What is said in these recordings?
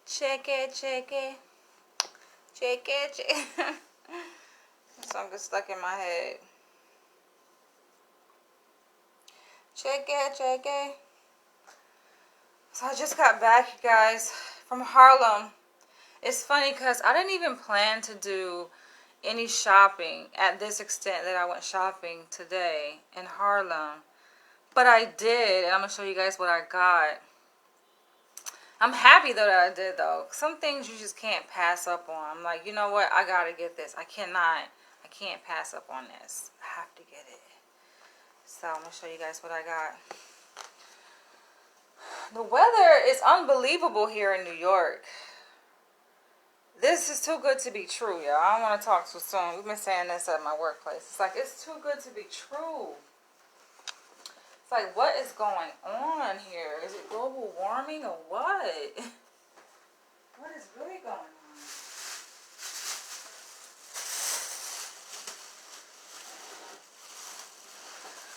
Check it, check it. Check it, check it. That song gets stuck in my head. Check it, check it. So I just got back, you guys, from Harlem. It's funny because I didn't even plan to do any shopping at this extent that I went shopping today in Harlem. But I did, and I'm going to show you guys what I got. I'm happy though that I did though. Some things you just can't pass up on. I'm like, you know what? I got to get this. I can't pass up on this. I have to get it. So I'm going to show you guys what I got. The weather is unbelievable here in New York. This is too good to be true, y'all. I don't want to talk too soon. We've been saying this at my workplace. It's like, it's too good to be true. It's like, what is going on here? Is it global warming or what? What is really going on?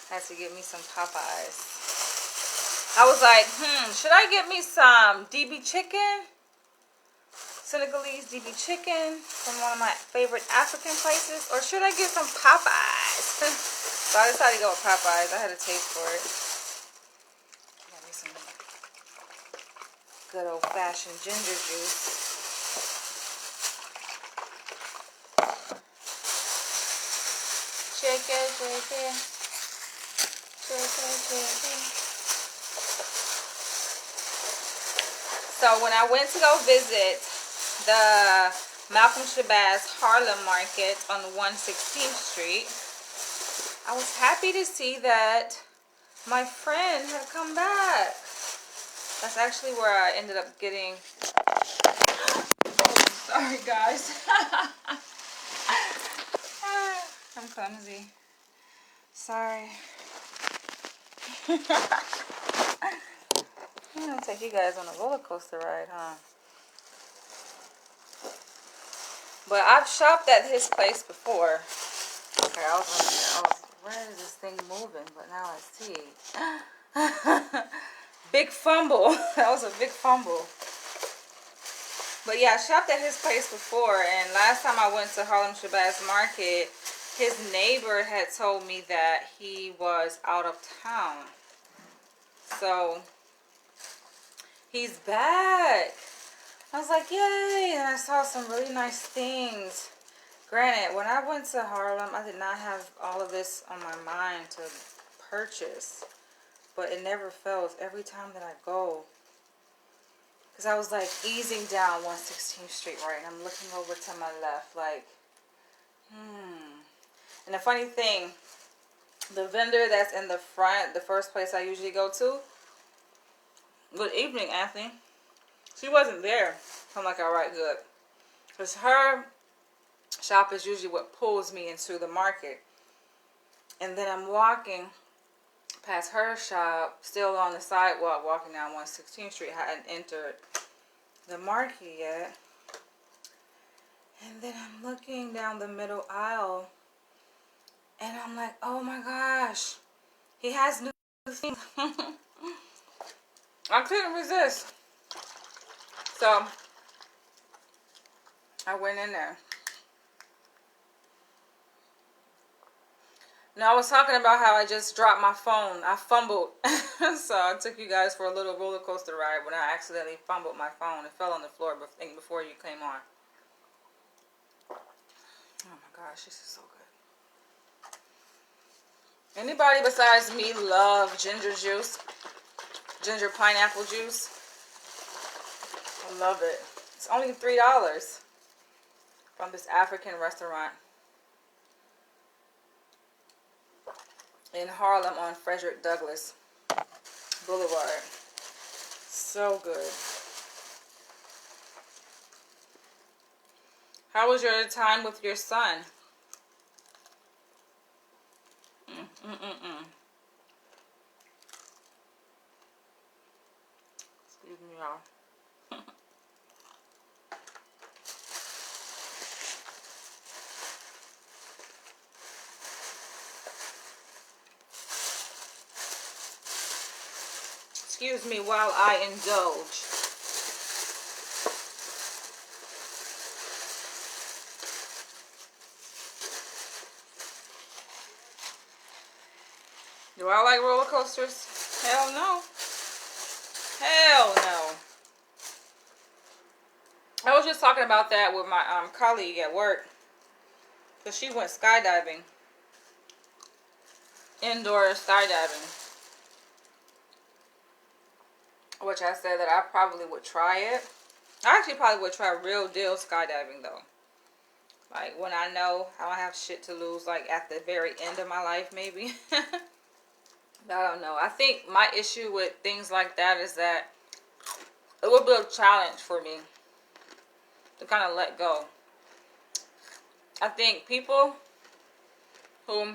I had to get me some Popeyes. I was like, should I get me some DB chicken? Senegalese DB chicken from one of my favorite African places? Or should I get some Popeyes? So I decided to go with Popeyes. I had a taste for it. Got me some good old-fashioned ginger juice. Chicken, chicken. Chicken, chicken. So when I went to go visit the Malcolm Shabazz Harlem Market on 116th Street, I was happy to see that my friend had come back. That's actually where I ended up getting... Oh, sorry, guys. I'm clumsy. Sorry. I'm going to take you guys on a roller coaster ride, huh? But I've shopped at his place before. Okay, I was where is this thing moving? But now I see. Big fumble. That was a big fumble. But yeah, I shopped at his place before. And last time I went to Harlem Shabazz Market, his neighbor had told me that he was out of town. So, he's back. I was like, yay. And I saw some really nice things. Granted, when I went to Harlem, I did not have all of this on my mind to purchase. But it never fails every time that I go. Because I was like easing down 116th Street, right? And I'm looking over to my left like, And the funny thing, the vendor that's in the front, the first place I usually go to. Good evening, Anthony. She wasn't there. I'm like, all right, good. Because her shop is usually what pulls me into the market. And then I'm walking past her shop, still on the sidewalk, walking down 116th Street. I hadn't entered the market yet. And then I'm looking down the middle aisle. And I'm like, oh my gosh. He has new things. I couldn't resist. So, I went in there. Now, I was talking about how I just dropped my phone. I fumbled. So, I took you guys for a little roller coaster ride when I accidentally fumbled my phone. It fell on the floor before you came on. Oh my gosh, this is so good. Anybody besides me love ginger juice? Ginger pineapple juice? I love it. It's only $3 from this African restaurant in Harlem on Frederick Douglass Boulevard. So good. How was your time with your son? Excuse me, y'all. Excuse me while I indulge. Do I like roller coasters? Hell no. Hell no. I was just talking about that with my colleague at work. Because she went skydiving. Indoor skydiving. Which I said that I probably would try it. I actually probably would try real deal skydiving though. Like when I know I don't have shit to lose, like at the very end of my life maybe. I don't know. I think my issue with things like that is that it would be a challenge for me to kind of let go. I think people who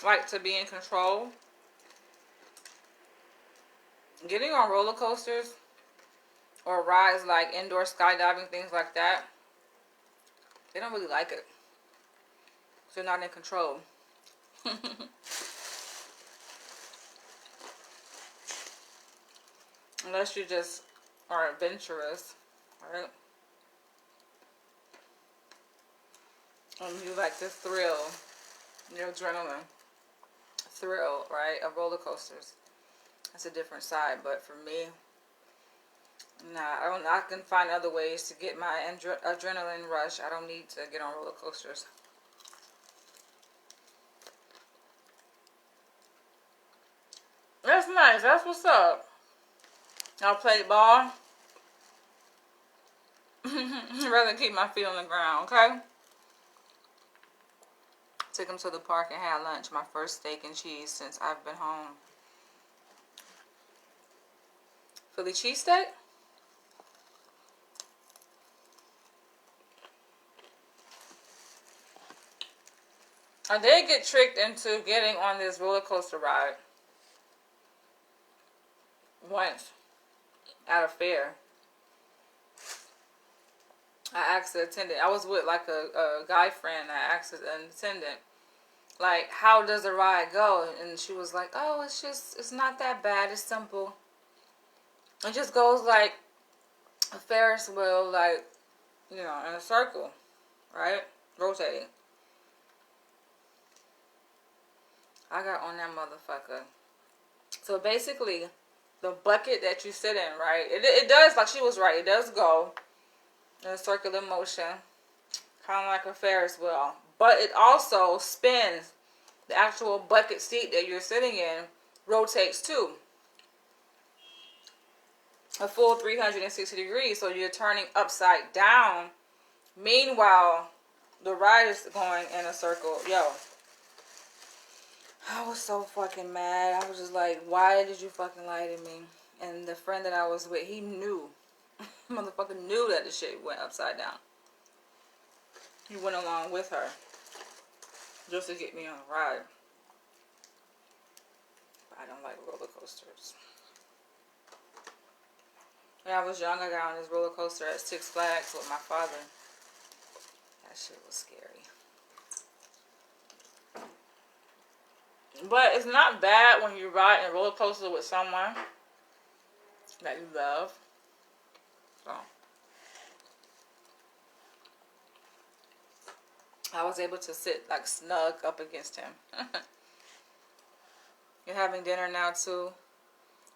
like to be in control, getting on roller coasters or rides like indoor skydiving, things like that, they don't really like it. They're not in control. Unless you just are adventurous, right? And you like the thrill, your adrenaline thrill, right, of roller coasters. That's a different side, but for me, nah, I can find other ways to get my adrenaline rush. I don't need to get on roller coasters. That's nice. That's what's up. I'll play ball. Rather keep my feet on the ground, okay? Took him to the park and had lunch. My first steak and cheese since I've been home. Philly cheesesteak? I did get tricked into getting on this roller coaster ride once at a fair. I asked the attendant. I was with like a guy friend. I asked an attendant, like, how does the ride go? And she was like, oh, it's not that bad. It's simple. It just goes like a Ferris wheel, like, you know, in a circle, right? Rotating. I got on that motherfucker. So basically, the bucket that you sit in, right? It does, like she was right, it does go in a circular motion, kind of like a Ferris wheel. But it also spins. The actual bucket seat that you're sitting in rotates too. A full 360 degrees, so you're turning upside down. Meanwhile, the ride is going in a circle. Yo, I was so fucking mad. I was just like, why did you fucking lie to me? And the friend that I was with, he knew. Motherfucker knew that the shit went upside down. He went along with her just to get me on a ride. But I don't like roller coasters. When I was young, I got on this roller coaster at Six Flags with my father. That shit was scary. But it's not bad when you ride in a roller coaster with someone that you love. So I was able to sit like snug up against him. You're having dinner now too.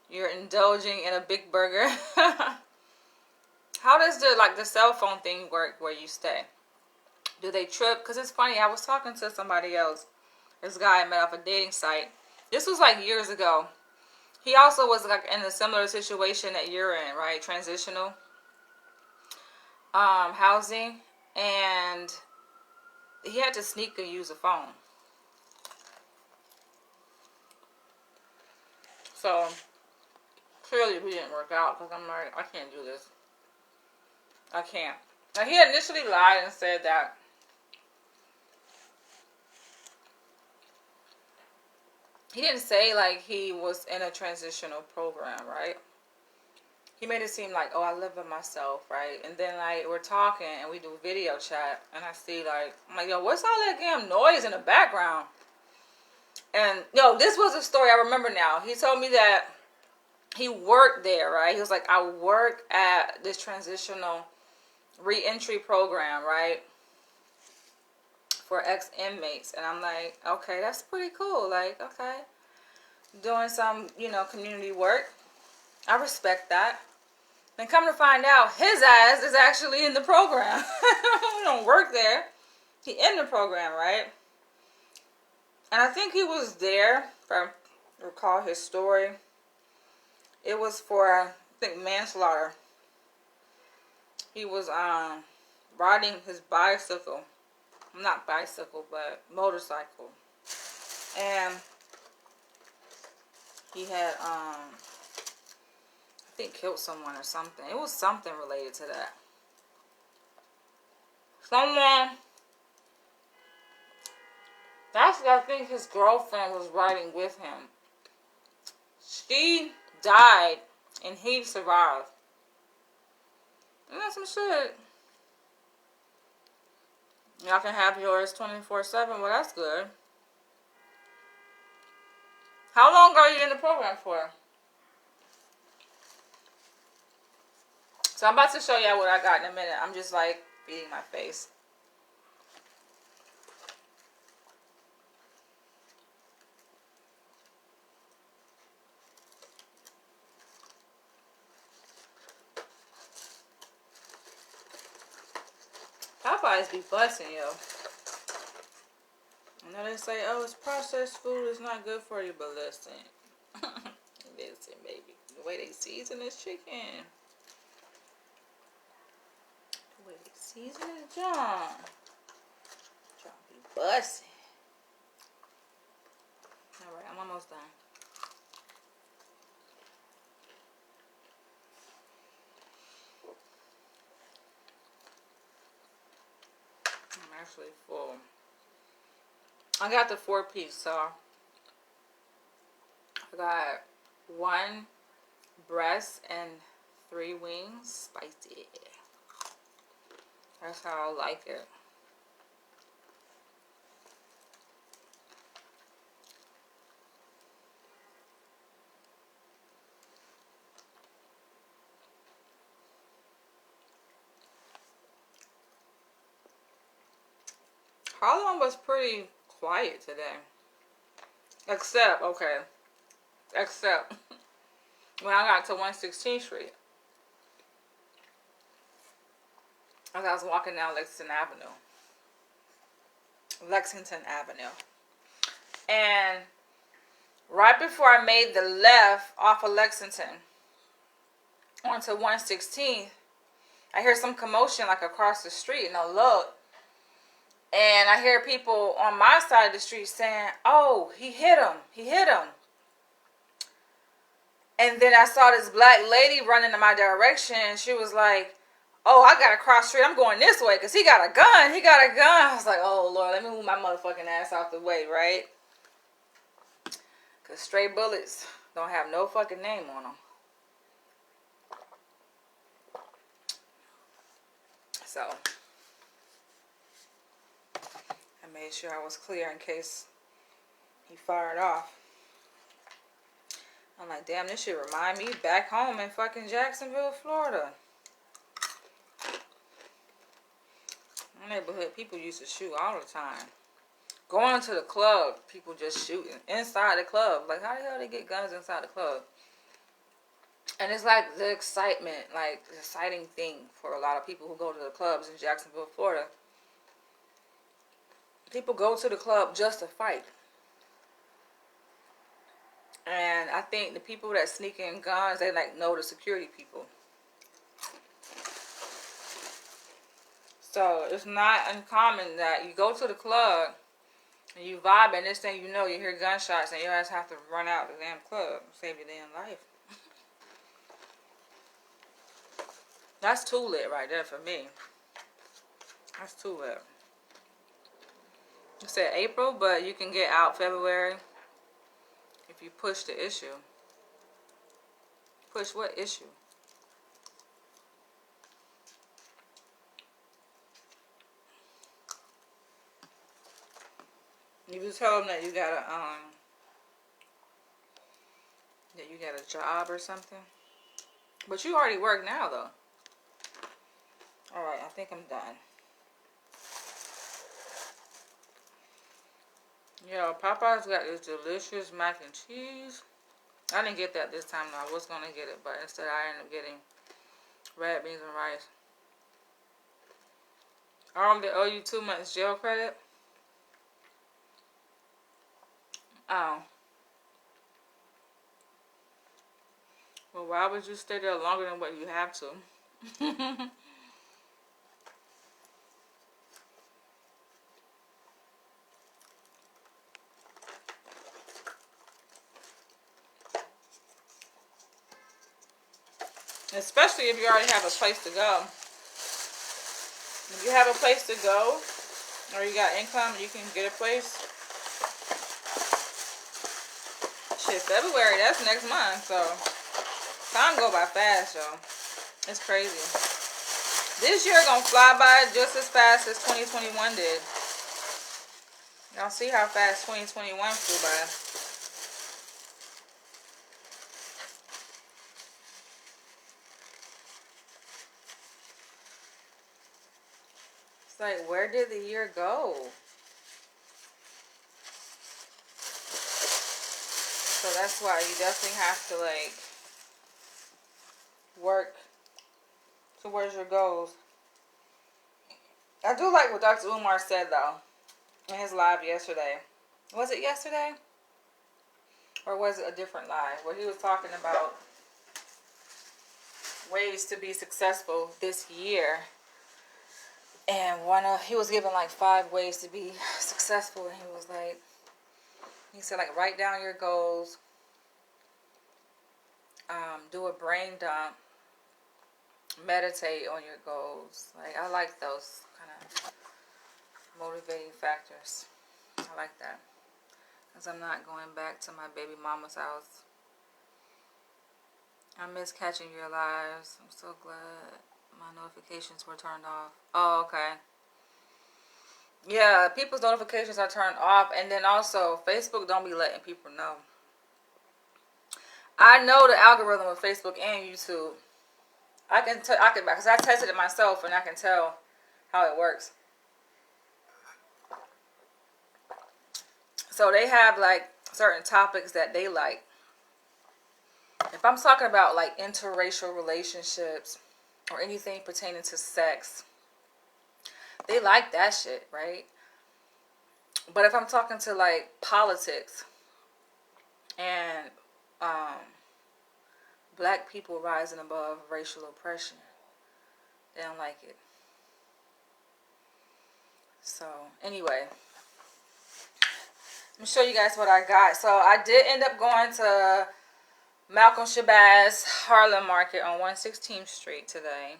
You're indulging in a big burger. How does the cell phone thing work where you stay? Do they trip? Because it's funny, I was talking to somebody else. This guy I met off a dating site. This was like years ago. He also was like in a similar situation that you're in, right? Transitional housing. And he had to sneak and use a phone. So clearly we didn't work out because I'm like, I can't do this. I can't. Now he initially lied and said that he didn't say like he was in a transitional program, right? He made it seem like, oh, I live by myself, right? And then like we're talking and we do video chat and I see like, I'm like, yo, what's all that damn noise in the background? And yo, this was a story I remember now. He told me that he worked there, right? He was like, I work at this transitional re-entry program, right? For ex-inmates. And I'm like, okay, that's pretty cool. Like, okay. doing some, you know, community work. I respect that. And come to find out, his ass is actually in the program. He don't work there. He in the program, right? And I think he was there, if I recall his story. It was for, I think, manslaughter. He was riding his bicycle. Not bicycle, but motorcycle. And he had, I think, killed someone or something. It was something related to that. Someone, that's, I think, his girlfriend was riding with him. She died and he survived. And that's some shit. Y'all can have yours 24/7. Well, that's good. How long are you in the program for? So I'm about to show y'all what I got in a minute. I'm just like beating my face. Popeyes be busting, yo. I know they say, oh, it's processed food, it's not good for you, but listen. Listen, baby. The way they season this chicken. The way they season this John be busting. Alright, I'm almost done. I'm actually full. I got the 4-piece, so I got 1 breast and 3 wings, spicy. That's how I like it. Harlem was pretty quiet today. Except when I got to 116th Street. As I was walking down Lexington Avenue. And right before I made the left off of Lexington onto 116th, I hear some commotion like across the street, and I look. And I hear people on my side of the street saying, oh, he hit him. And then I saw this black lady running in my direction. She was like, oh, I got to cross the street. I'm going this way because he got a gun. I was like, oh, Lord, let me move my motherfucking ass out the way, right? Because stray bullets don't have no fucking name on them. So I made sure I was clear in case he fired off. I'm like, damn, this shit remind me back home in fucking Jacksonville, Florida. My neighborhood, people used to shoot all the time. Going to the club, people just shooting inside the club. Like, how the hell they get guns inside the club? And it's like the excitement, like the exciting thing for a lot of people who go to the clubs in Jacksonville, Florida. People go to the club just to fight. And I think the people that sneak in guns, they like know the security people. So it's not uncommon that you go to the club and you vibe, and this thing you know, you hear gunshots and your ass have to run out the damn club. Save your damn life. That's too lit right there for me. That's too lit. It said April, but you can get out February if you push the issue. Push what issue? You just tell them that you got a job or something. But you already work now though. Alright, I think I'm done. Yo, Popeye's got this delicious mac and cheese. I didn't get that this time though. I was gonna get it, but instead I ended up getting red beans and rice. They owe you 2 months jail credit. Oh. Well, why would you stay there longer than what you have to? Especially if you already have a place to go. If you have a place to go, or you got income, you can get a place. Shit, February, that's next month, so time go by fast, y'all. It's crazy. This year gonna fly by just as fast as 2021 did. Y'all see how fast 2021 flew by. It's like, where did the year go? So that's why you definitely have to, like, work towards your goals. I do like what Dr. Umar said, though, in his live yesterday. Was it yesterday? Or was it a different live? Where he was talking about ways to be successful this year. And he was giving like 5 ways to be successful. And he said, like, write down your goals. Do a brain dump. Meditate on your goals. Like, I like those kind of motivating factors. I like that. Because I'm not going back to my baby mama's house. I miss catching your lives. I'm so glad my notifications were turned off. Oh, okay. Yeah, people's notifications are turned off. And then also, Facebook don't be letting people know. I know the algorithm of Facebook and YouTube. Because I tested it myself and I can tell how it works. So they have like certain topics that they like. If I'm talking about like interracial relationships or anything pertaining to sex, they like that shit, right? But if I'm talking to like politics and black people rising above racial oppression, they don't like it. So anyway, let me show you guys what I got. So I did end up going to Malcolm Shabazz Harlem Market on 116th Street today.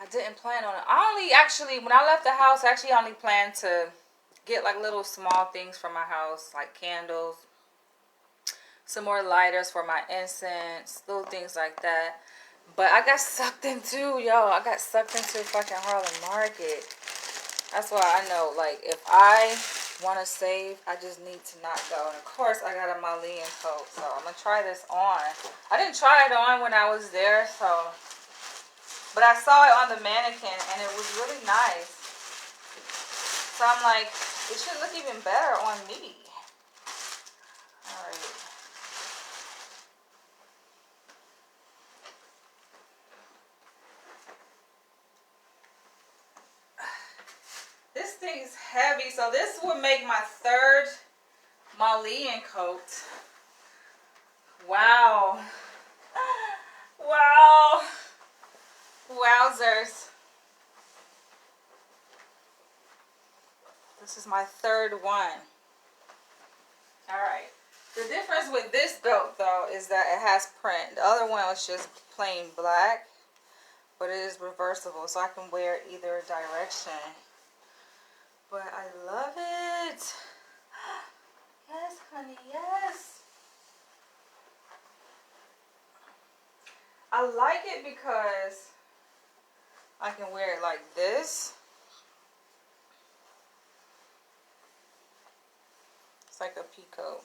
I didn't plan on it. When I left the house, I only planned to get like little small things for my house, like candles, some more lighters for my incense, little things like that. But I got sucked into, I got sucked into fucking Harlem Market. That's why I know, like, if I want to save, I just need to not go. And of course, I got a Malian coat, so I'm going to try this on. I didn't try it on when I was there, but I saw it on the mannequin, and it was really nice. So I'm like, it should look even better on me. Alright. This thing's heavy, so this would make my 3rd Malian coat. Wow. Wow. Wowzers. This is my 3rd one. Alright. The difference with this belt, though, is that it has print. The other one was just plain black, but it is reversible, so I can wear it either direction. But I love it. Yes, honey, yes. I like it because I can wear it like this. It's like a peacoat.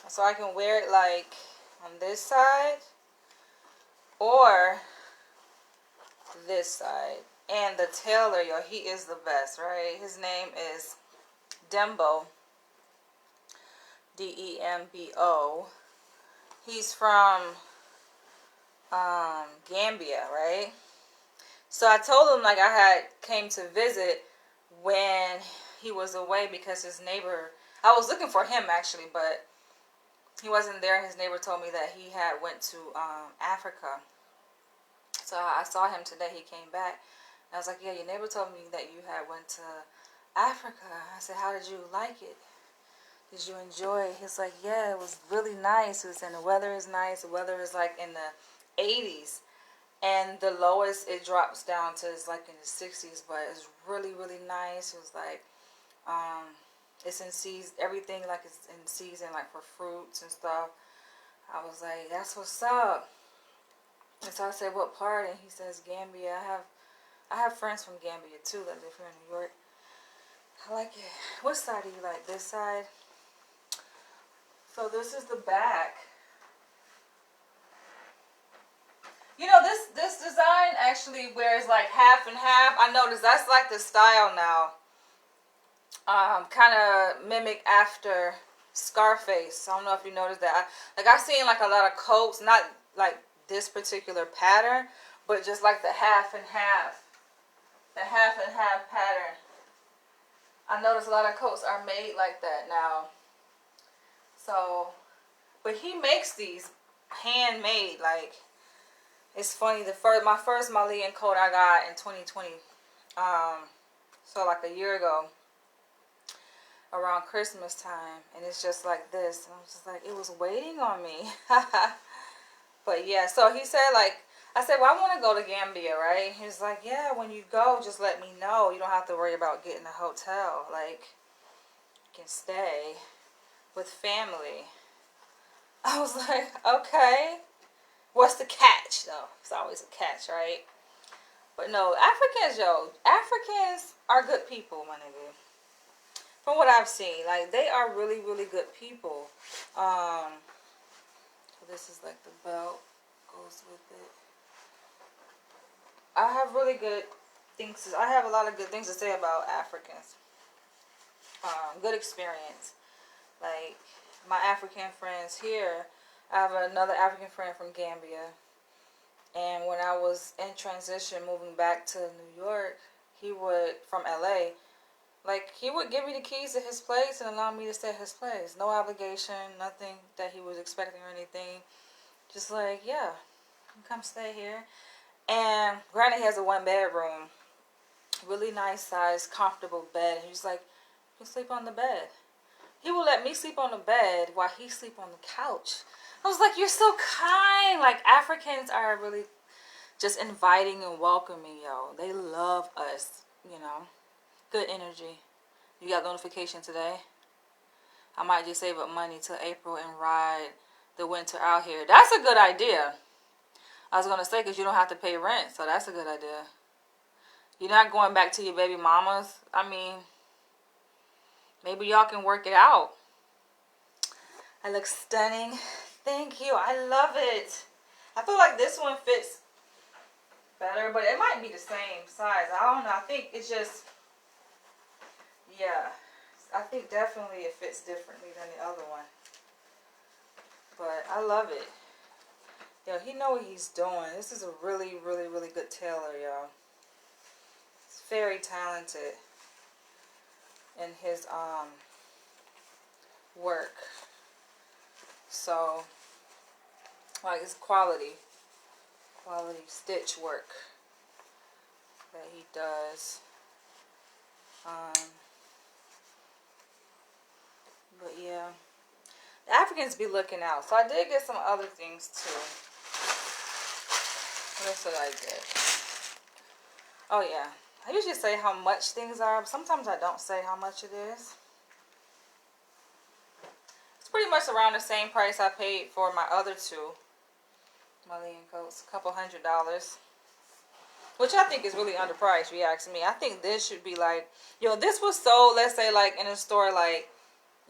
So I can wear it like on this side or this side. And the tailor, he is the best, right? His name is Dembo, Dembo. He's from Gambia, right? So I told him like I had came to visit when he was away because his neighbor, I was looking for him actually, but he wasn't there. His neighbor told me that he had went to Africa. So I saw him today. He came back. And I was like, yeah, your neighbor told me that you had went to Africa. I said, how did you like it? Did you enjoy it? He's like, yeah, it was really nice. It was, and the weather is nice. The weather is like in the 80s. And the lowest it drops down to is like in the 60s. But it's really, really nice. It was like, it's in season. Everything like it's in season, like for fruits and stuff. I was like, that's what's up. And so I said, what part? And he says, Gambia. I have friends from Gambia too that live here in New York. I like it. What side do you like? This side? So this is the back. You know, this design actually wears like half and half. I noticed that's like the style now. Kind of mimic after Scarface. I don't know if you noticed that. I've seen like a lot of coats, not like this particular pattern, but just like the half and half. The half and half pattern. I noticed a lot of coats are made like that now. So, but he makes these handmade. Like, it's funny. My first Malian coat I got in 2020. So like a year ago, around Christmas time, and it's just like this. And I was just like, it was waiting on me. But yeah, so he said like, I said, well, I want to go to Gambia, right? He was like, yeah, when you go, just let me know. You don't have to worry about getting a hotel. Like, you can stay with family. I was like, okay. What's the catch, though? It's always a catch, right? But no, Africans are good people, my nigga. From what I've seen, like, they are really, really good people. So this is like the belt goes with it. I have really good things. I have a lot of good things to say about Africans. Good experience. Like my African friends here. I have another African friend from Gambia. And when I was in transition moving back to New York, he would, from LA, like he would give me the keys to his place and allow me to stay at his place. No obligation, nothing that he was expecting or anything. Just like, yeah, come stay here. And granted, he has a 1-bedroom, really nice size, comfortable bed. He's like, you can sleep on the bed. He will let me sleep on the bed while he sleep on the couch. I was like, you're so kind. Like, Africans are really just inviting and welcoming, yo. They love us, you know. Good energy. You got notification today? I might just save up money till April and ride the winter out here. That's a good idea. I was going to say, because you don't have to pay rent, so that's a good idea. You're not going back to your baby mamas. I mean, maybe y'all can work it out. I look stunning. Thank you. I love it. I feel like this one fits better, but it might be the same size. I don't know. I think it's just, yeah. I think definitely it fits differently than the other one. But I love it. Yo, he know what he's doing. This is a really, really, really good tailor, y'all. He's very talented in his work. So, like, it's quality stitch work that he does. But yeah, the Africans be looking out. So I did get some other things too. What else did I get? Oh yeah, I usually say how much things are. But sometimes I don't say how much it is. It's pretty much around the same price I paid for my other two Malian coats, a couple $100s. Which I think is really underpriced, if you ask me. I think this should be like, yo, this was sold, let's say, like in a store like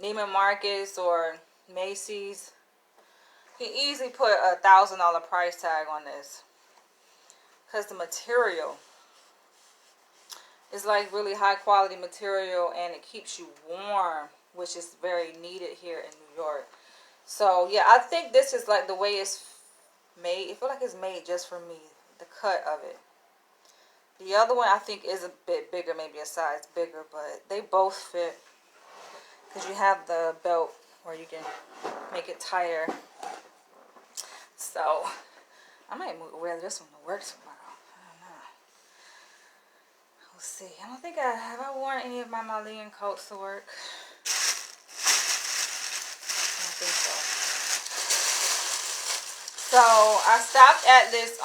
Neiman Marcus or Macy's. He easily put a $1,000 price tag on this. Because the material It's like really high quality material, and it keeps you warm, which is very needed here in New York. So yeah, I think this is like the way it's made. I feel like it's made just for me, the cut of it. The other one I think is a bit bigger, maybe a size bigger, but they both fit because you have the belt where you can make it tighter. So I might wear this one to work tomorrow. I don't know. We'll see. I don't think have I worn any of my Malian coats to work. I don't think so. So I stopped at this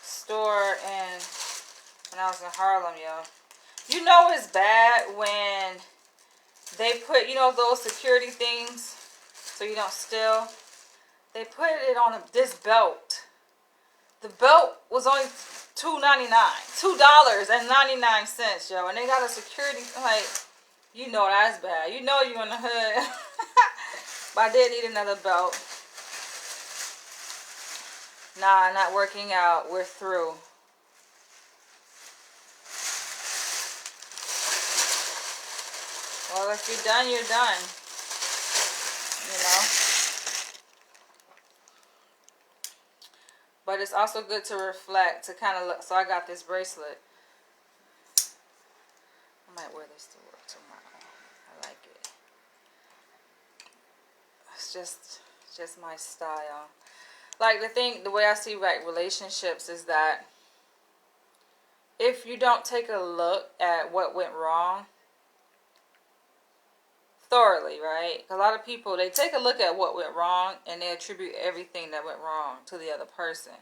store when I was in Harlem, yo. You know it's bad when they put, you know, those security things so you don't steal. They put it on this belt. The belt was only $2.99, $2.99, yo, and they got a security, like, you know that's bad. You know you in the hood. But I did need another belt. Nah, not working out. We're through. Well, if you're done, you're done. You know? But it's also good to reflect, to kind of look. So I got this bracelet. I might wear this to work tomorrow. I like it. It's just my style. Like the way I see like relationships is that if you don't take a look at what went wrong thoroughly, right? A lot of people, they take a look at what went wrong and they attribute everything that went wrong to the other person.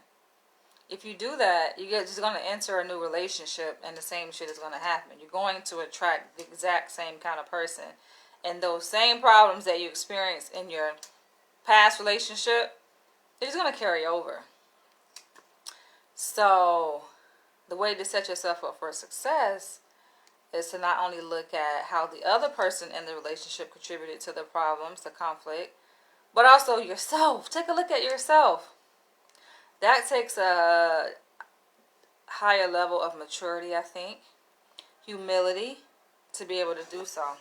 If you do that, you're just going to enter a new relationship and the same shit is going to happen. You're going to attract the exact same kind of person. And those same problems that you experienced in your past relationship, they're just going to carry over. So the way to set yourself up for success is to not only look at how the other person in the relationship contributed to the problems, the conflict, but also yourself. Take a look at yourself. That takes a higher level of maturity, I think. Humility to be able to do so.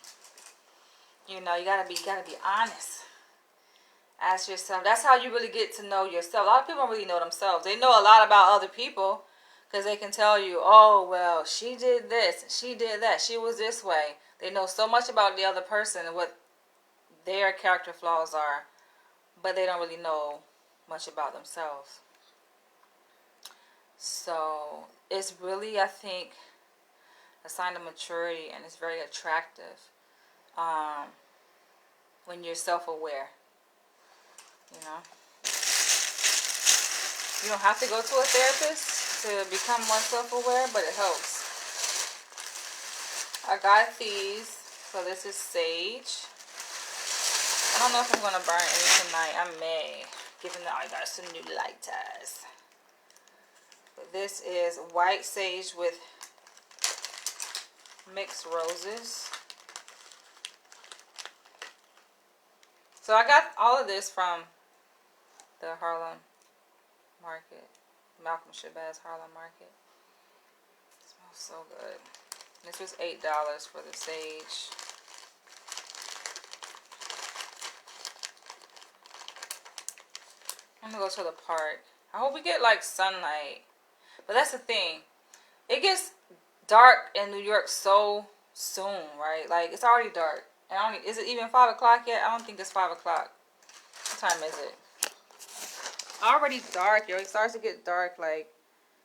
You know, you gotta be honest. Ask yourself. That's how you really get to know yourself. A lot of people don't really know themselves. They know a lot about other people because they can tell you, oh, well, she did this, she did that, she was this way. They know so much about the other person and what their character flaws are, but they don't really know much about themselves. So it's really, I think, a sign of maturity, and it's very attractive when you're self-aware. You know, you don't have to go to a therapist to become more self-aware, but it helps. I got these. So this is sage. I don't know if I'm going to burn any tonight. I may, given that I got some new lighters. But this is white sage with mixed roses. So I got all of this from the Harlem Market, Malcolm Shabazz Harlem Market. It smells so good. This was $8 for the sage. I'm gonna go to the park. I hope we get like sunlight. But that's the thing. It gets dark in New York so soon, right? Like it's already dark. And is it even 5 o'clock yet? I don't think it's 5 o'clock. What time is it? Already dark, yo. It starts to get dark. Like,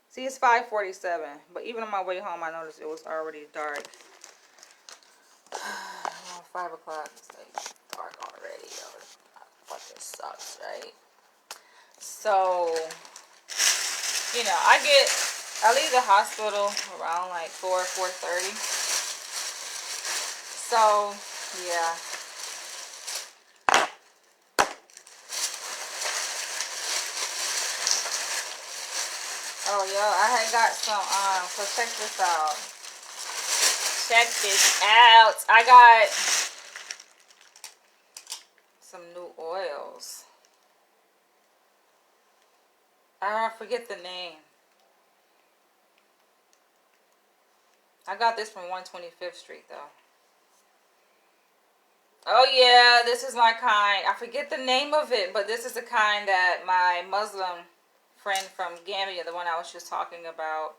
see, it's 5:47. But even on my way home, I noticed it was already dark. 5 o'clock. It's like dark already, yo. That fucking sucks, right? So, you know, I leave the hospital around like 4:30. So, yeah. Oh, yo, I had got some, so check this out. Check this out. I got some new oils. I forget the name. I got this from 125th Street though. Oh yeah, this is my kind. I forget the name of it, but this is the kind that my Muslim friend from Gambia, the one I was just talking about,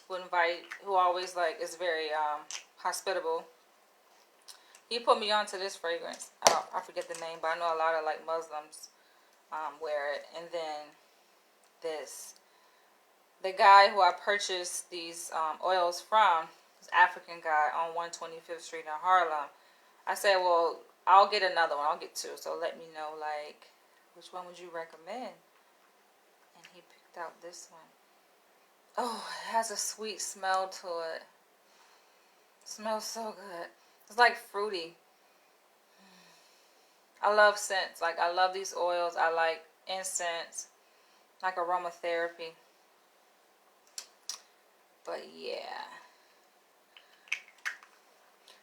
who always like is very hospitable. He put me onto this fragrance. I forget the name, but I know a lot of like Muslims wear it. And then this, the guy who I purchased these oils from, this African guy on 125th Street in Harlem. I said, well, I'll get another one. I'll get two. So let me know, like, which one would you recommend? And he picked out this one. Oh, it has a sweet smell to it. It smells so good. It's like fruity. I love scents. Like, I love these oils. I like incense. Like aromatherapy. But yeah.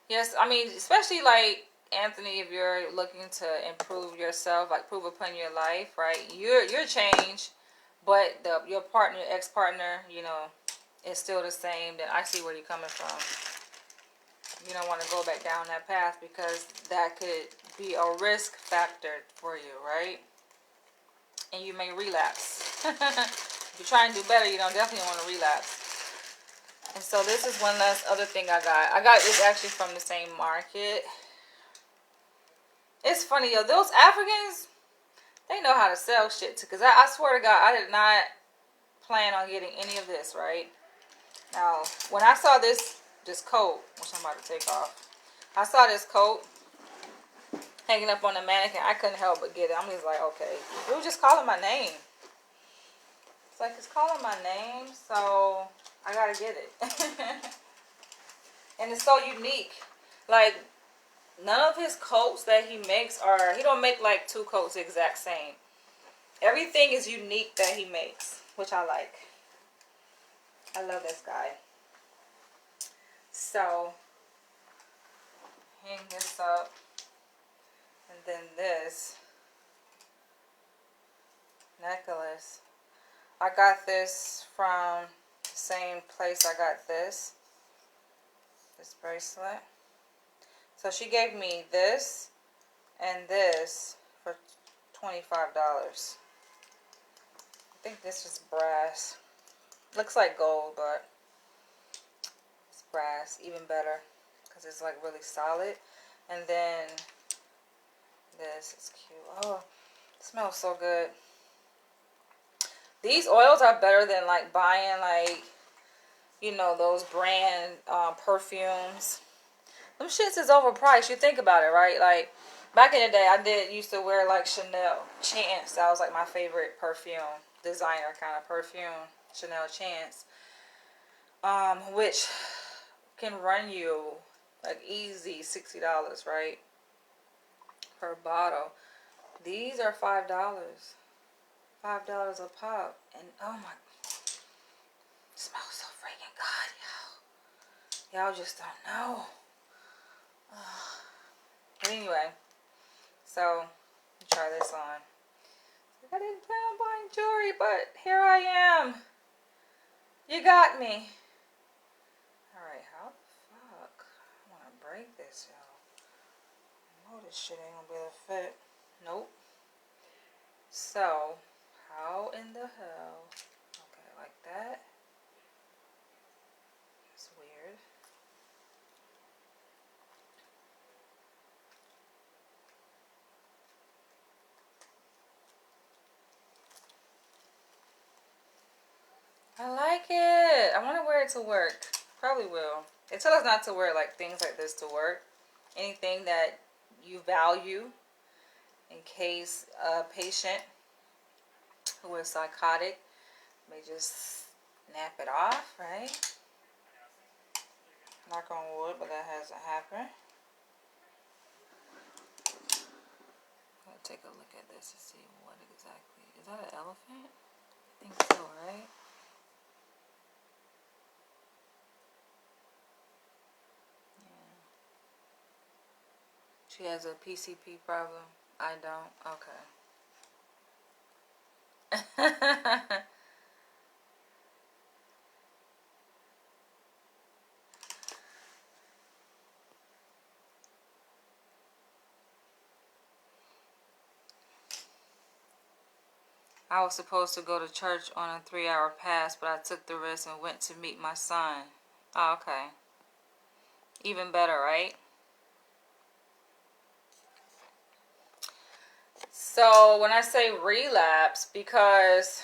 Yes, I mean, especially like Anthony, if you're looking to improve yourself, like prove upon your life, right? You're changed, but your partner, your ex-partner, you know, is still the same. Then I see where you're coming from. You don't want to go back down that path because that could be a risk factor for you, right? And you may relapse. If you're trying to do better, you don't definitely want to relapse. And so this is one last other thing I got. I got this actually from the same market. It's funny, yo. Those Africans, they know how to sell shit. Because I swear to God, I did not plan on getting any of this, right? Now, when I saw this coat, which I'm about to take off. I saw this coat hanging up on the mannequin. I couldn't help but get it. I'm just like, okay. It was just calling my name. It's like, it's calling my name, so I gotta get it. And it's so unique. Like, none of his coats that he makes he don't make like two coats the exact same. Everything is unique that he makes, which I like. I love this guy. So, hang this up. And then this necklace. I got this from the same place I got this bracelet. So she gave me this and this for $25. I think this is brass. Looks like gold, but it's brass, even better because it's like really solid. And then this is cute. Oh, it smells so good. These oils are better than like buying like, you know, those brand perfumes. Them shits is overpriced. You think about it, right? Like back in the day, I used to wear like Chanel Chance. That was like my favorite perfume, designer kind of perfume, Chanel Chance, which can run you like easy $60, right, per bottle. These are $5. $5 a pop, and oh my, it smells so freaking good, y'all. Y'all just don't know. But anyway, so try this on. I didn't plan on buying jewelry, but here I am. You got me. Alright, how the fuck? I want to break this, y'all. I know this shit ain't gonna be able to fit. Nope. So, how in the hell? Okay, like that. It's weird. I like it. I want to wear it to work. Probably will. They tell us not to wear like things like this to work. Anything that you value, in case a patient who is psychotic may just snap it off, right? Knock on wood, but that hasn't happened. I'm gonna take a look at this to see what exactly. Is that an elephant? I think so, right? She has a PCP problem. I don't. Okay. I was supposed to go to church on a 3-hour pass, but I took the risk and went to meet my son. Oh, okay. Even better, right? So when I say relapse, because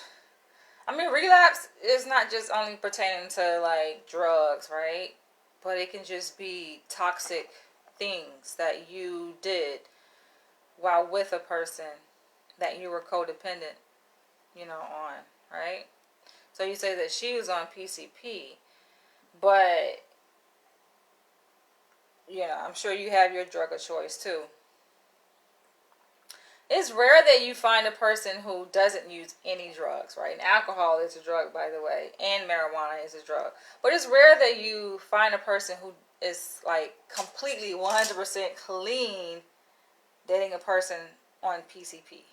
I mean relapse is not just only pertaining to like drugs, right? But it can just be toxic things that you did while with a person that you were codependent, on, right? So you say that she was on PCP, but I'm sure you have your drug of choice too. It's rare that you find a person who doesn't use any drugs, right? And alcohol is a drug, by the way, and marijuana is a drug. But it's rare that you find a person who is like completely 100% clean dating a person on PCP,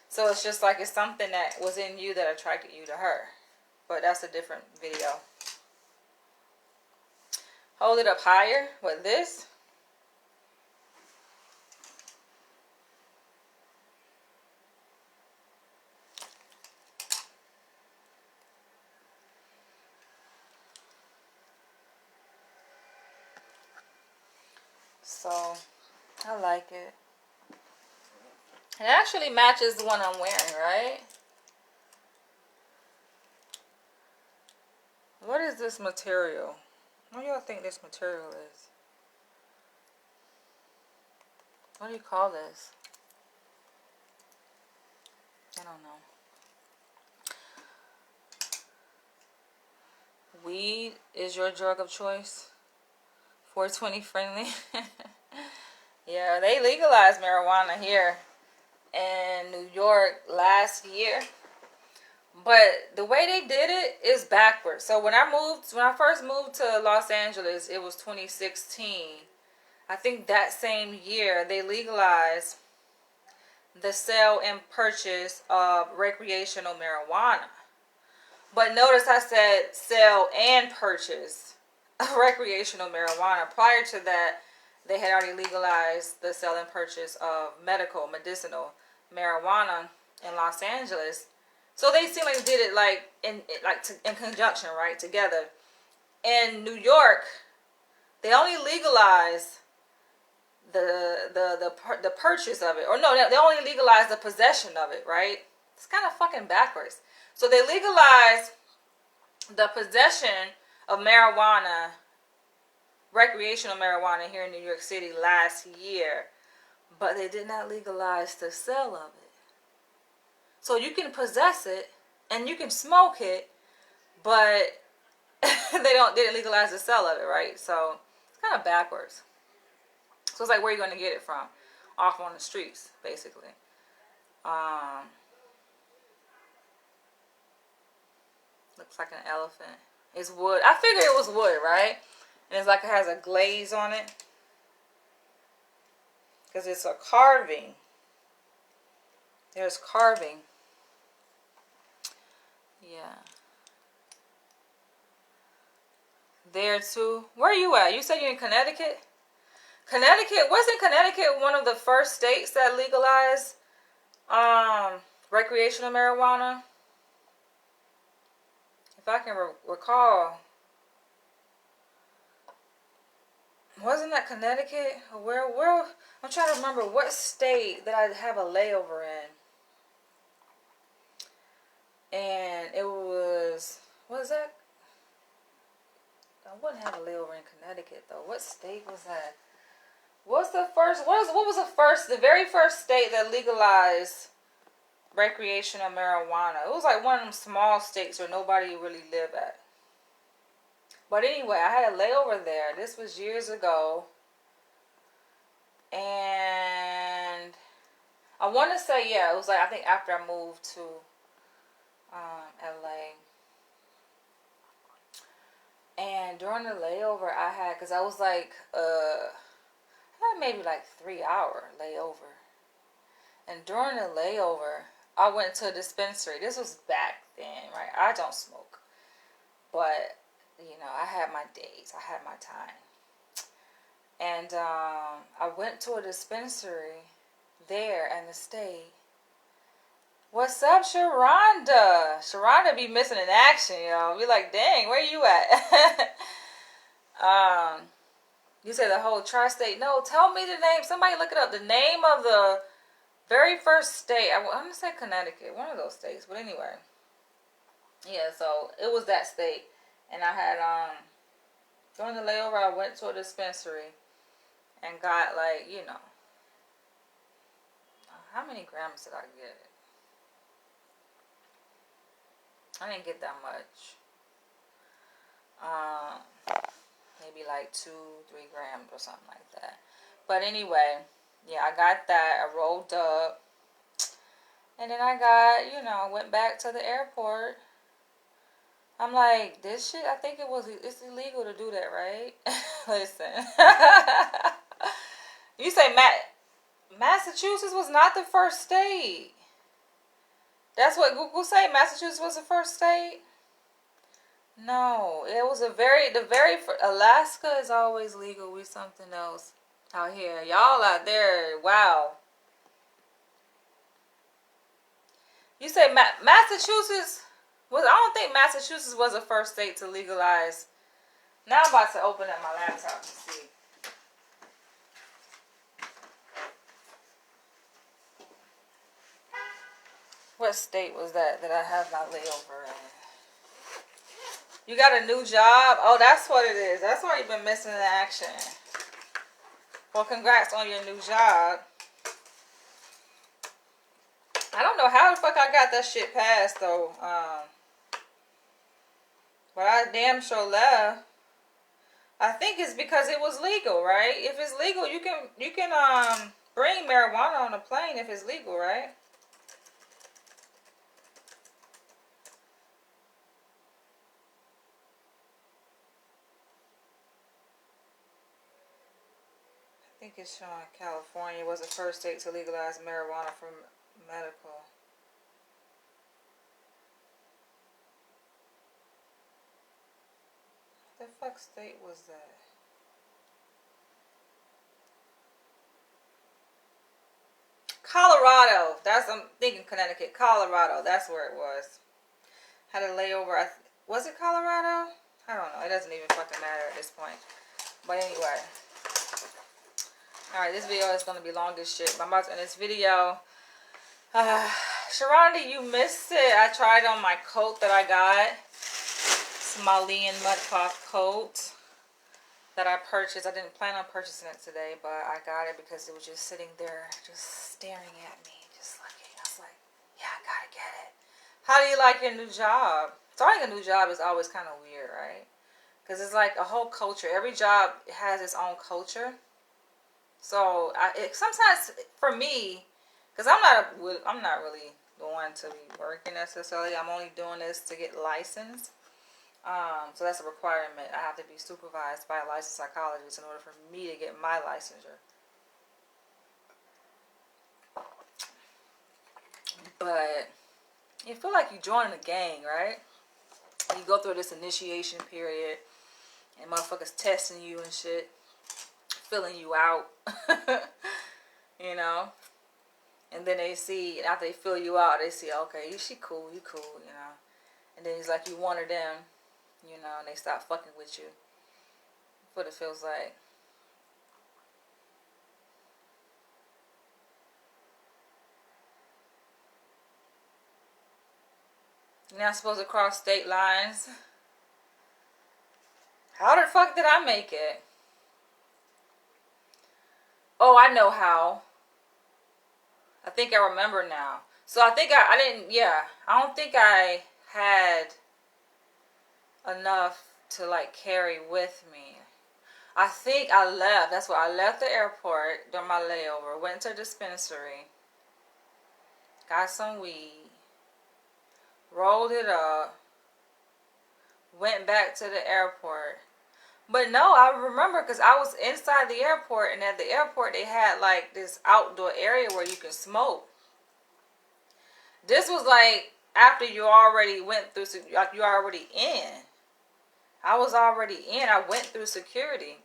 So it's just like it's something that was in you that attracted you to her. But that's a different video. Hold it up higher with this. So, I like it. It actually matches the one I'm wearing, right? What is this material? What do y'all think this material is? What do you call this? I don't know. Weed is your drug of choice? 420 friendly? Yeah, they legalized marijuana here in New York last year. But the way they did it is backwards. So when I first moved to Los Angeles, it was 2016. I think that same year they legalized the sale and purchase of recreational marijuana. But notice I said sell and purchase of recreational marijuana. Prior to that, they had already legalized the sale and purchase of medicinal marijuana in Los Angeles. So they seem like they did it like in conjunction, right, together. In New York, they only legalized the purchase of it, or no, they only legalized the possession of it, right? It's kind of fucking backwards. So they legalized the possession of marijuana, recreational marijuana here in New York City last year, but they did not legalize the sale of it. So you can possess it and you can smoke it, but they didn't legalize the sale of it, right? So it's kind of backwards. So it's like, where are you going to get it from? Off on the streets, basically. Looks like an elephant. It's wood. I figured it was wood, right? And it's like it has a glaze on it. Because it's a carving. There's carving. Yeah. There too. Where are you at? You said you're in Connecticut? Wasn't Connecticut one of the first states that legalized recreational marijuana? If I can recall. Wasn't that Connecticut? Where I'm trying to remember what state that I have a layover in. And it was that? I wouldn't have a layover in Connecticut though. What state was that? What's the first? What was the very first state that legalized recreational marijuana? It was like one of them small states where nobody really lived at. But anyway, I had a layover there. This was years ago. And I want to say, yeah, it was like, I think after I moved to LA. And during the layover I had, because I was like, I had maybe like 3-hour layover. And during the layover, I went to a dispensary. This was back then, right? I don't smoke. But, I had my days. I had my time. And I went to a dispensary there in the state. What's up, Sharonda? Sharonda be missing in action, y'all. Be like, dang, where you at? You said the whole tri-state. No, tell me the name. Somebody look it up. The name of the very first state. I'm gonna say Connecticut, one of those states. But anyway, yeah. So it was that state, and I had during the layover, I went to a dispensary and got like, you know, how many grams did I get? I didn't get that much. Maybe like 2-3 grams or something like that. But anyway, yeah, I got that. I rolled up. And then I got, you know, went back to the airport. I'm like, this shit, I think it's illegal to do that, right? Listen. You say Massachusetts was not the first state. That's what Google say. Massachusetts was the first state. No, it was the very Alaska is always legal. We something else out here. Y'all out there, wow. You say Massachusetts was? I don't think Massachusetts was the first state to legalize. Now I'm about to open up my laptop to see. What state was that I have my layover in? You got a new job? Oh, that's what it is. That's why you've been missing in action. Well, congrats on your new job. I don't know how the fuck I got that shit passed though. But I damn sure left. I think it's because it was legal, right? If it's legal, you can bring marijuana on a plane if it's legal, right? I think it's showing California was the first state to legalize marijuana for medical. What the fuck state was that? Colorado. I'm thinking Connecticut. Colorado. That's where it was. Had a layover. Was it Colorado? I don't know. It doesn't even fucking matter at this point. But anyway. Alright, this video is going to be long as shit. But I'm about to end this video. Sharonda, you missed it. I tried on my coat that I got. Malian mudcloth coat that I purchased. I didn't plan on purchasing it today, but I got it because it was just sitting there, just staring at me, just looking. I was like, yeah, I gotta get it. How do you like your new job? Starting a new job is always kind of weird, right? Because it's like a whole culture. Every job has its own culture. So sometimes for me, because I'm not really the one to be working necessarily. I'm only doing this to get licensed. So that's a requirement. I have to be supervised by a licensed psychologist in order for me to get my licensure. But you feel like you joining a gang, right? You go through this initiation period, and motherfuckers testing you and shit, filling you out, you know. And then they see, after they fill you out, they see, okay, she cool, you cool, you know. And then it's like you one of them, you know, and they stop fucking with you. That's what it feels like. You're not supposed to cross state lines. How the fuck did I make it? Oh, I know how. I think I remember now. So I think I didn't, yeah. I don't think I had enough to like carry with me. I think I left. That's why I left the airport during my layover. Went to a dispensary. Got some weed. Rolled it up. Went back to the airport. But no, I remember because I was inside the airport, and at the airport they had like this outdoor area where you can smoke. This was like after you already went through, like you're already in. I was already in. I went through security,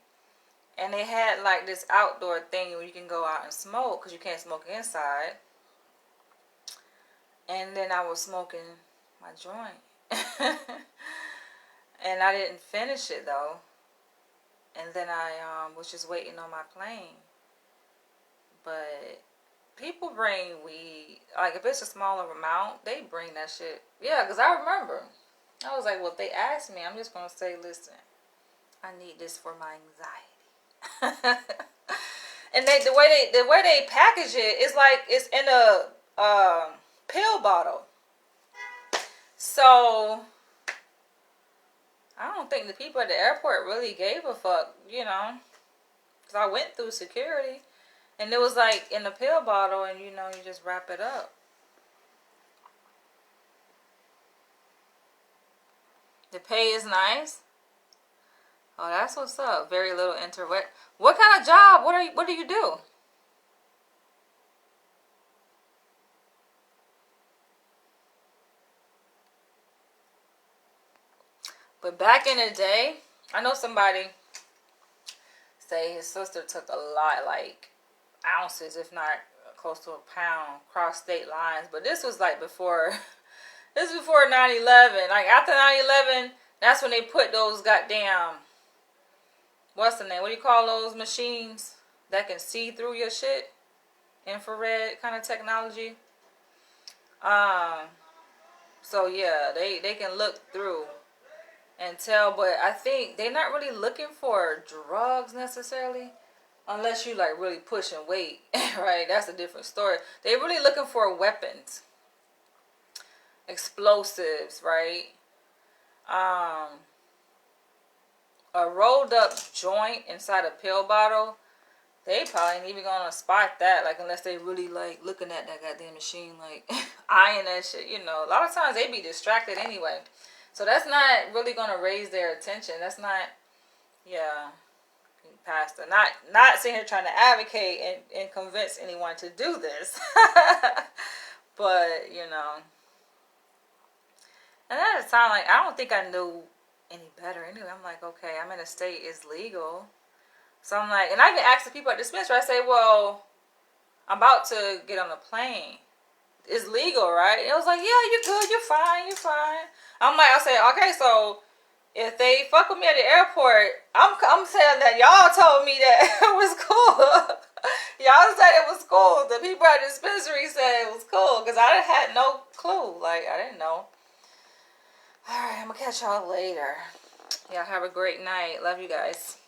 and they had like this outdoor thing where you can go out and smoke because you can't smoke inside. And then I was smoking my joint. And I didn't finish it though. And then I was just waiting on my plane. But people bring weed. Like, if it's a smaller amount, they bring that shit. Yeah, because I remember. I was like, well, if they ask me, I'm just going to say, listen, I need this for my anxiety. And the way they package it is like it's in a pill bottle. So I don't think the people at the airport really gave a fuck, you know. Because I went through security. And it was like in a pill bottle and, you know, you just wrap it up. The pay is nice. Oh, that's what's up. Very little What kind of job? What do you do? But back in the day, I know somebody say his sister took a lot, like ounces, if not close to a pound, cross state lines. But this was like before, this is before 9/11. Like after 9/11, that's when they put those goddamn, what's the name? What do you call those machines that can see through your shit? Infrared kind of technology. So yeah, they can look through and tell, but I think they're not really looking for drugs necessarily, unless you like really pushing weight, right? That's a different story. They're really looking for weapons, explosives, right? A rolled up joint inside a pill bottle, they probably ain't even gonna spot that, like, unless they really like looking at that goddamn machine, like eyeing that shit, you know. A lot of times they be distracted anyway. So that's not really gonna raise their attention. That's not, yeah, pastor. Not sitting here trying to advocate and convince anyone to do this. But, you know. And at the time, like, I don't think I knew any better anyway. I'm like, okay, I'm in a state, it's legal. So I'm like, and I even asked the people at the dispensary, I say, well, I'm about to get on a plane. It's legal, right? And it was like, yeah, you're good, you're fine. I'm like, I said, okay, so if they fuck with me at the airport, I'm saying that y'all told me that it was cool. Y'all said it was cool. The people at the dispensary said it was cool, because I had no clue. Like, I didn't know. All right, I'm gonna catch y'all later. Y'all have a great night. Love you guys.